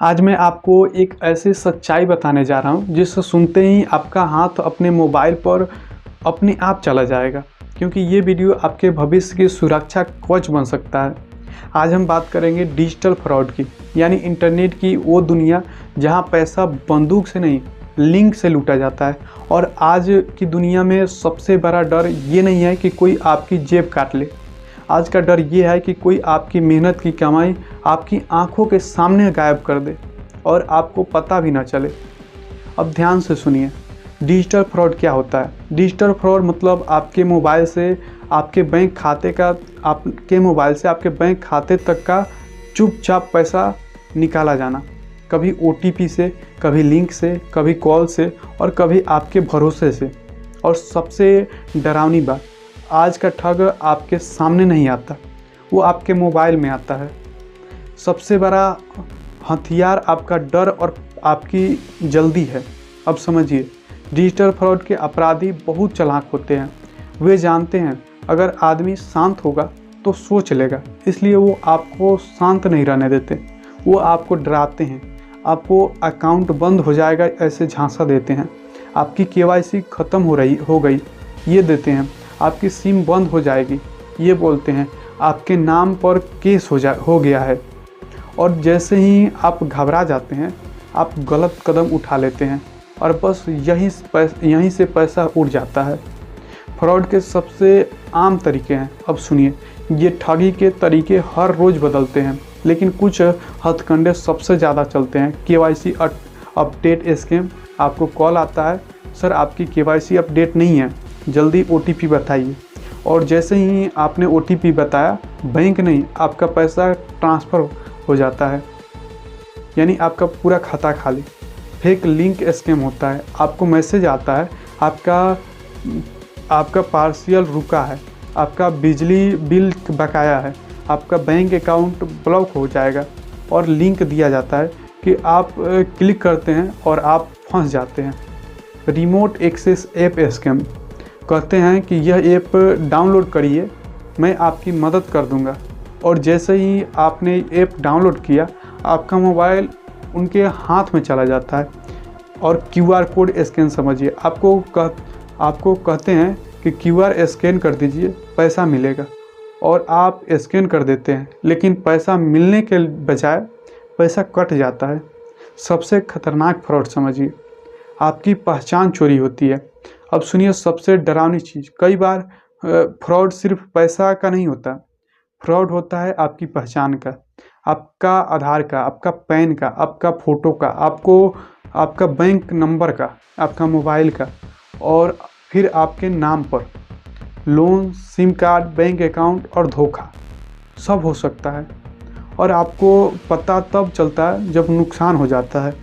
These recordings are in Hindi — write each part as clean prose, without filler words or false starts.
आज मैं आपको एक ऐसी सच्चाई बताने जा रहा हूँ जिसे सुनते ही आपका हाथ अपने मोबाइल पर अपने आप चला जाएगा, क्योंकि ये वीडियो आपके भविष्य की सुरक्षा कवच बन सकता है। आज हम बात करेंगे डिजिटल फ्रॉड की, यानी इंटरनेट की वो दुनिया जहाँ पैसा बंदूक से नहीं लिंक से लूटा जाता है। और आज की दुनिया में सबसे बड़ा डर ये नहीं है कि कोई आपकी जेब काट ले, आज का डर ये है कि कोई आपकी मेहनत की कमाई आपकी आंखों के सामने गायब कर दे और आपको पता भी ना चले। अब ध्यान से सुनिए, डिजिटल फ्रॉड क्या होता है। डिजिटल फ्रॉड मतलब आपके मोबाइल से आपके बैंक खाते तक का चुपचाप पैसा निकाला जाना, कभी OTP से, कभी लिंक से, कभी कॉल से और कभी आपके भरोसे से। और सबसे डरावनी बात, आज का ठग आपके सामने नहीं आता, वो आपके मोबाइल में आता है। सबसे बड़ा हथियार आपका डर और आपकी जल्दी है। अब समझिए, डिजिटल फ्रॉड के अपराधी बहुत चालाक होते हैं। वे जानते हैं अगर आदमी शांत होगा तो सोच लेगा, इसलिए वो आपको शांत नहीं रहने देते। वो आपको डराते हैं, आपको अकाउंट बंद हो जाएगा ऐसे झांसा देते हैं, आपकी KYC ख़त्म हो गई ये देते हैं, आपकी सिम बंद हो जाएगी ये बोलते हैं, आपके नाम पर केस हो गया है। और जैसे ही आप घबरा जाते हैं आप गलत कदम उठा लेते हैं और बस यहीं से पैसा उड़ जाता है। फ्रॉड के सबसे आम तरीके हैं। अब सुनिए, ये ठगी के तरीके हर रोज़ बदलते हैं, लेकिन कुछ हथकंडे सबसे ज़्यादा चलते हैं। KYC update scam. आपको कॉल आता है, सर आपकी KYC अपडेट नहीं है, जल्दी OTP बताइए। और जैसे ही आपने OTP बताया, बैंक नहीं आपका पैसा ट्रांसफ़र हो जाता है, यानी आपका पूरा खाता खाली। फेक लिंक स्कैम होता है। आपको मैसेज आता है आपका पार्शियल रुका है, आपका बिजली बिल बकाया है, आपका बैंक अकाउंट ब्लॉक हो जाएगा और लिंक दिया जाता है कि आप क्लिक करते हैं और आप फंस जाते हैं। Remote access app scam. कहते हैं कि यह ऐप डाउनलोड करिए, मैं आपकी मदद कर दूंगा। और जैसे ही आपने ऐप डाउनलोड किया, आपका मोबाइल उनके हाथ में चला जाता है और QR कोड स्कैन समझिए। आपको कहते हैं कि QR स्कैन कर दीजिए, पैसा मिलेगा, और आप स्कैन कर देते हैं, लेकिन पैसा मिलने के बजाय पैसा कट जाता है। सबसे खतरनाक फ्रॉड समझिए, आपकी पहचान चोरी होती है। अब सुनिए सबसे डरावनी चीज़, कई बार फ्रॉड सिर्फ पैसा का नहीं होता, फ्रॉड होता है आपकी पहचान का, आपका आधार का, आपका पैन का, आपका फ़ोटो का, आपका बैंक नंबर का, आपका मोबाइल का, और फिर आपके नाम पर loan, SIM card, bank account और धोखा सब हो सकता है। और आपको पता तब चलता है जब नुकसान हो जाता है।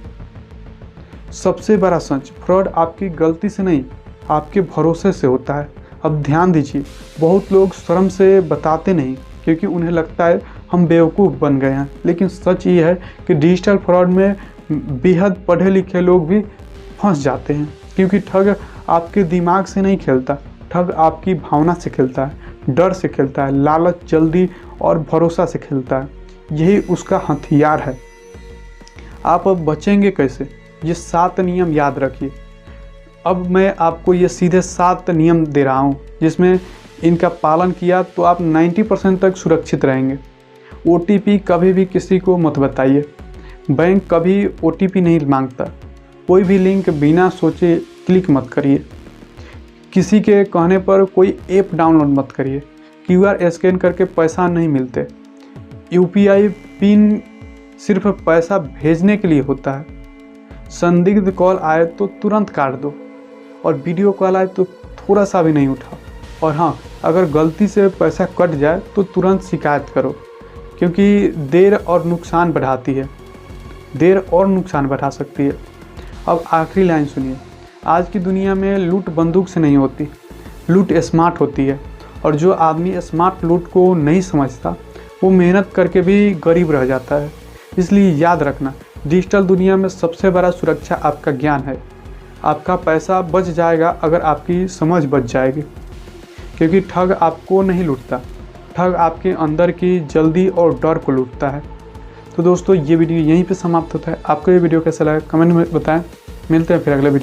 सबसे बड़ा सच, फ्रॉड आपकी गलती से नहीं आपके भरोसे से होता है। अब ध्यान दीजिए, बहुत लोग शर्म से बताते नहीं क्योंकि उन्हें लगता है हम बेवकूफ़ बन गए हैं, लेकिन सच ये है कि डिजिटल फ्रॉड में बेहद पढ़े लिखे लोग भी फंस जाते हैं, क्योंकि ठग आपके दिमाग से नहीं खेलता, ठग आपकी भावना से खेलता है, डर से खेलता है, लालच, जल्दी और भरोसा से खेलता है। यही उसका हथियार है। आप अब बचेंगे कैसे? ये 7 नियम याद रखिए। अब मैं आपको ये सीधे 7 नियम दे रहा हूँ, जिसमें इनका पालन किया तो आप 90% तक सुरक्षित रहेंगे। OTP कभी भी किसी को मत बताइए। बैंक कभी OTP नहीं मांगता। कोई भी लिंक बिना सोचे क्लिक मत करिए। किसी के कहने पर कोई ऐप डाउनलोड मत करिए। QR स्कैन करके पैसा नहीं मिलते। UPI पिन सिर्फ पैसा भेजने के लिए होता है। संदिग्ध कॉल आए तो तुरंत काट दो, और वीडियो कॉल आए तो थोड़ा सा भी नहीं उठाओ। और हाँ, अगर गलती से पैसा कट जाए तो तुरंत शिकायत करो, क्योंकि देर और नुकसान बढ़ा सकती है। अब आखिरी लाइन सुनिए, आज की दुनिया में लूट बंदूक से नहीं होती, लूट स्मार्ट होती है। और जो आदमी स्मार्ट लूट को नहीं समझता वो मेहनत करके भी गरीब रह जाता है। इसलिए याद रखना, डिजिटल दुनिया में सबसे बड़ा सुरक्षा आपका ज्ञान है। आपका पैसा बच जाएगा अगर आपकी समझ बच जाएगी, क्योंकि ठग आपको नहीं लूटता, ठग आपके अंदर की जल्दी और डर को लूटता है। तो दोस्तों ये वीडियो यहीं पे समाप्त होता है। आपको ये वीडियो कैसा लगा कमेंट में बताएं। मिलते हैं फिर अगले वीडियो।